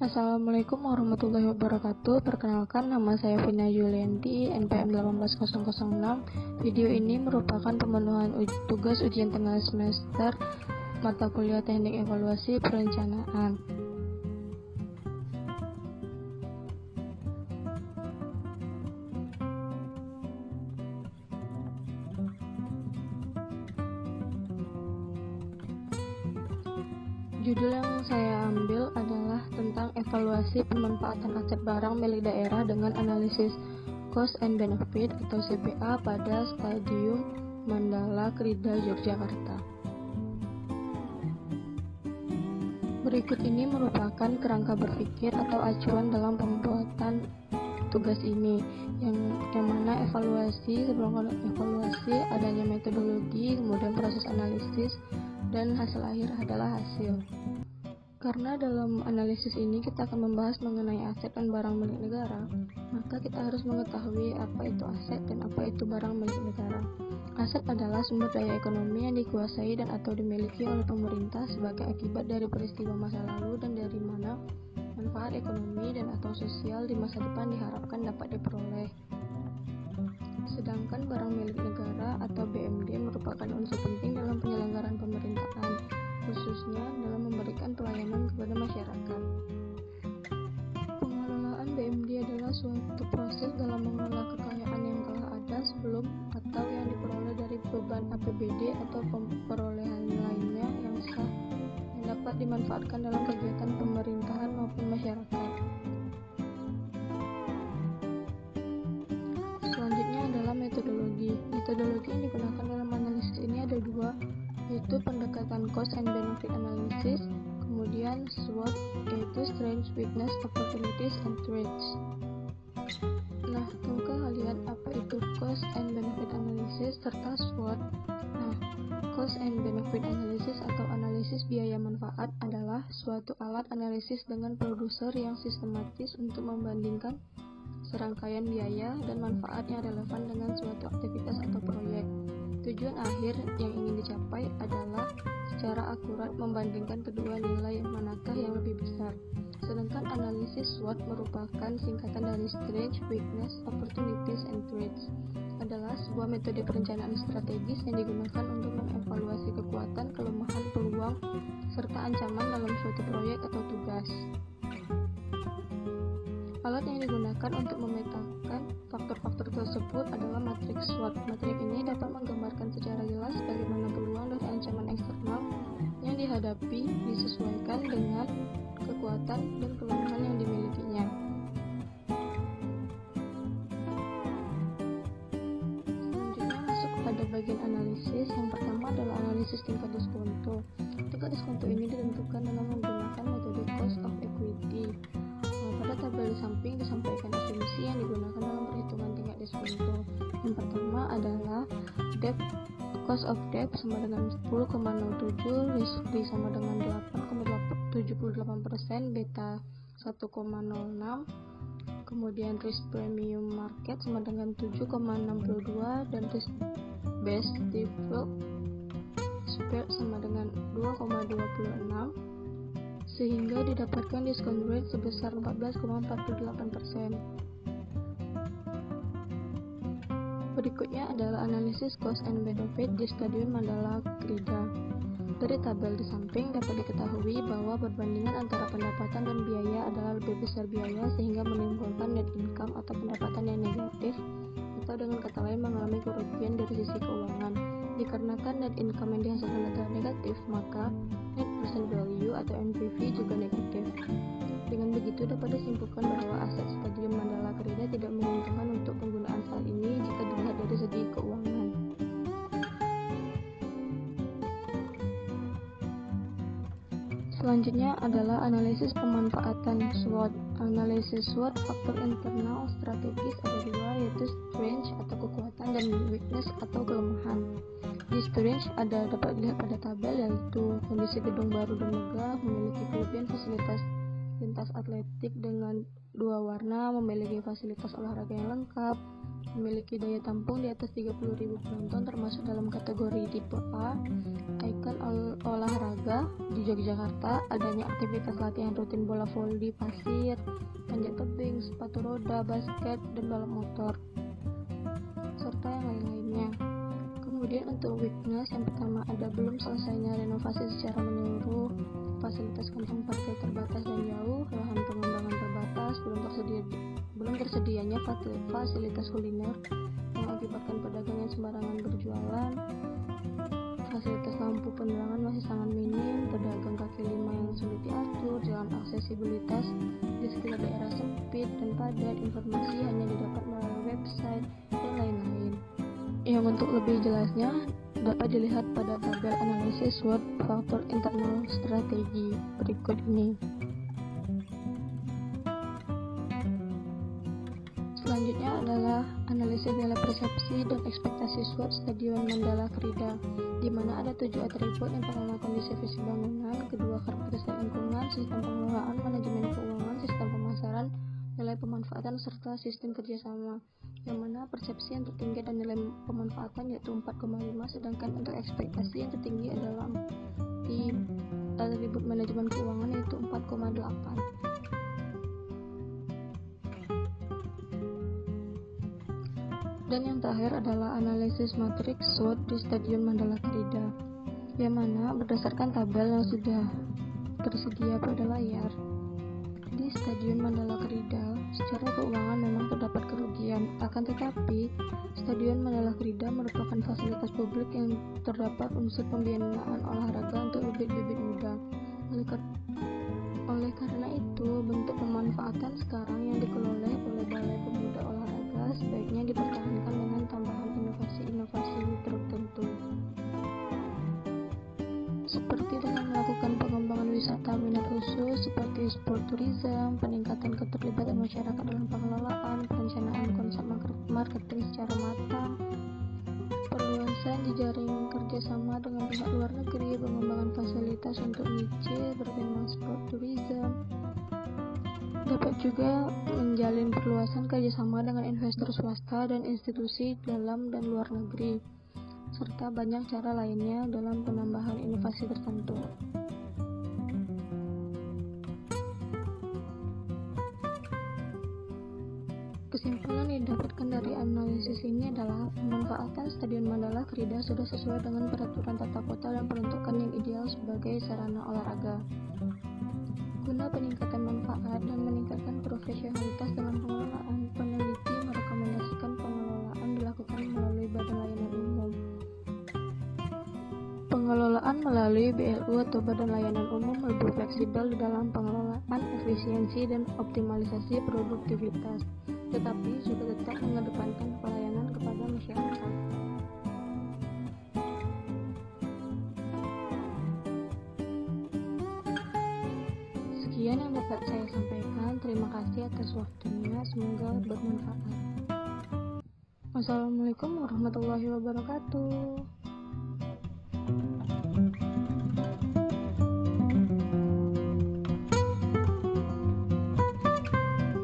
Assalamualaikum warahmatullahi wabarakatuh. Perkenalkan, nama saya Vina Julianti, NPM 18006. Video ini merupakan pemenuhan tugas ujian tengah semester mata kuliah Teknik Evaluasi Perencanaan. Judul yang saya ambil adalah tentang evaluasi pemanfaatan aset barang milik daerah dengan analisis cost and benefit atau CPA pada Stadium Mandala Krida Yogyakarta. Berikut ini merupakan kerangka berpikir atau acuan dalam pembuatan tugas ini, yang mana sebelum evaluasi adanya metodologi, kemudian proses analisis, dan hasil akhir adalah hasil. Karena dalam analisis ini kita akan membahas mengenai aset dan barang milik negara, maka kita harus mengetahui apa itu aset dan apa itu barang milik negara. Aset adalah sumber daya ekonomi yang dikuasai dan atau dimiliki oleh pemerintah sebagai akibat dari peristiwa masa lalu dan dari mana manfaat ekonomi dan atau sosial di masa depan diharapkan dapat diperoleh. Sedangkan barang milik negara atau BMD merupakan unsur penting dalam penyelenggaraan pemerintahan, khususnya dalam memberikan pelayanan kepada masyarakat. Pengelolaan BMD adalah suatu proses dalam mengelola kekayaan yang telah ada sebelum atau yang diperoleh dari beban APBD atau perolehan lainnya yang sah yang dapat dimanfaatkan dalam kegiatan pemerintahan maupun masyarakat. Selanjutnya adalah metodologi. Metodologi yang digunakan dalam analisis ini ada dua, yaitu pendekatan cost and benefit analysis, kemudian SWOT, yaitu strengths, weakness, opportunities, and threats. Nah, tahukah kalian apa itu cost and benefit analysis serta SWOT? Nah, cost and benefit analysis atau analisis biaya manfaat adalah suatu alat analisis dengan produser yang sistematis untuk membandingkan serangkaian biaya dan manfaat yang relevan dengan suatu aktivitas atau proyek. Tujuan akhir yang ingin dicapai adalah secara akurat membandingkan kedua nilai manakah yang lebih besar. Sedangkan analisis SWOT merupakan singkatan dari Strengths, Weakness, Opportunities, and Threats. Adalah sebuah metode perencanaan strategis yang digunakan untuk mengevaluasi kekuatan, kelemahan, peluang, serta ancaman dalam suatu proyek atau tugas. Alat yang digunakan untuk memetakan faktor-faktor tersebut adalah matriks SWOT. Matriks ini dapat menggambarkan secara jelas bagaimana peluang dan ancaman eksternal yang dihadapi disesuaikan dengan kekuatan dan kelemahan yang dimilikinya. Selanjutnya masuk pada bagian analisis. Yang pertama adalah analisis tingkat diskonto. Tingkat diskonto ini ditentukan dengan menggunakan metode cost of equity. Pada tabel di samping disampaikan asumsi yang digunakan dalam perhitungan tingkat diskonto. Yang pertama adalah debt, cost of debt sama dengan 10,07, risk free sama dengan 8,78%, beta 1,06, kemudian risk premium market sama dengan 7,62, dan risk based default spread sama dengan 2,26, sehingga didapatkan diskon rate sebesar 14,48%. Berikutnya adalah analisis cost and benefit di Stadium Mandala Krida. Dari tabel di samping dapat diketahui bahwa perbandingan antara pendapatan dan biaya adalah lebih besar biaya, sehingga menimbulkan net income atau pendapatan yang negatif, atau dengan kata lain mengalami kerugian dari sisi keuangan. Dikarenakan net income yang dihasilkan adalah negatif, maka net present value atau NPV juga negatif. Dengan begitu dapat disimpulkan bahwa aset Stadium Mandala Krida tidak menguntungkan untuk penggunaan saat ini jika dilihat dari segi keuangan. Selanjutnya adalah analisis pemanfaatan SWOT. Analisis SWOT faktor internal strategis ada dua, yaitu strength atau kekuatan dan weakness atau kelemahan. Di strength dapat dilihat pada tabel, yaitu kondisi gedung baru dan megah, memiliki kelebihan fasilitas lintas atletik dengan 2 warna, memiliki fasilitas olahraga yang lengkap, memiliki daya tampung di atas 30.000 penonton termasuk dalam kategori tipe A, ikon olahraga di Yogyakarta, adanya aktivitas latihan rutin bola voli pasir, panjat tebing, sepatu roda, basket, dan balap motor, serta yang lain-lainnya. Kemudian untuk weakness, yang pertama ada belum selesainya renovasi secara menyeluruh, fasilitas kantong parkir terbatas dan jauh, lahan pengembangan terbatas, belum tersedianya fasilitas kuliner yang mengakibatkan pedagang yang sembarangan berjualan, fasilitas lampu penerangan masih sangat minim, pedagang kaki lima yang sulit diatur, jalan aksesibilitas di sekitar daerah sempit dan padat, informasi hanya didapat melalui website, dan lain-lain. Yang untuk lebih jelasnya dapat dilihat pada tabel analisis SWOT faktor internal strategi berikut ini. Selanjutnya adalah analisis nilai persepsi dan ekspektasi SWOT Stadion Mandala Krida, di mana ada 7 atribut. Yang pertama kondisi fisik bangunan, kedua karakteristik lingkungan, sistem pengelolaan, manajemen keuangan, sistem pemasaran, nilai pemanfaatan, serta sistem kerjasama. Yang mana persepsi yang tertinggi dan nilai pemanfaatan yaitu 4,5, sedangkan untuk ekspektasi yang tertinggi adalah di atribut manajemen keuangan yaitu 4,8. Dan yang terakhir adalah analisis matriks SWOT di Stadion Mandala Krida, yang mana berdasarkan tabel yang sudah tersedia pada layar, di Stadion Mandala Krida secara keuangan memang terdapat kerugian, akan tetapi Stadion Mandala Krida merupakan fasilitas publik yang terdapat unsur pembinaan olahraga untuk bibit-bibit muda. Oleh karena itu, bentuk pemanfaatan sekarang yang dikelola oleh Balai Pemuda Olahraga sebaiknya dipertahankan dengan tambahan inovasi-inovasi tertentu, seperti dengan melakukan pengembangan wisata minat khusus seperti sport tourism, peningkatan keterlibatan masyarakat dalam pengelolaan, perencanaan konsep marketing secara matang, perluasan jejaring kerjasama dengan pihak luar negeri, pengembangan fasilitas untuk niche bertema sport tourism. Dapat juga menjalin perluasan kerjasama dengan investor swasta dan institusi dalam dan luar negeri, serta banyak cara lainnya dalam penambahan inovasi tertentu. Kesimpulan yang didapatkan dari analisis ini adalah pemanfaatan Stadion Mandala Krida sudah sesuai dengan peraturan tata kota dan peruntukan yang ideal sebagai sarana olahraga. Guna peningkatan manfaat dan meningkatkan profesionalitas dalam pengelolaan, peneliti merekomendasikan pengelolaan dilakukan melalui Badan Layanan Umum. Pengelolaan melalui BLU atau Badan Layanan Umum lebih fleksibel di dalam pengelolaan, efisiensi, dan optimalisasi produktivitas, tetapi juga tetap mengedepankan pelayanan kepada masyarakat. Sekian yang dapat saya sampaikan. Terima kasih atas waktunya. Semoga bermanfaat. Wassalamualaikum warahmatullahi wabarakatuh.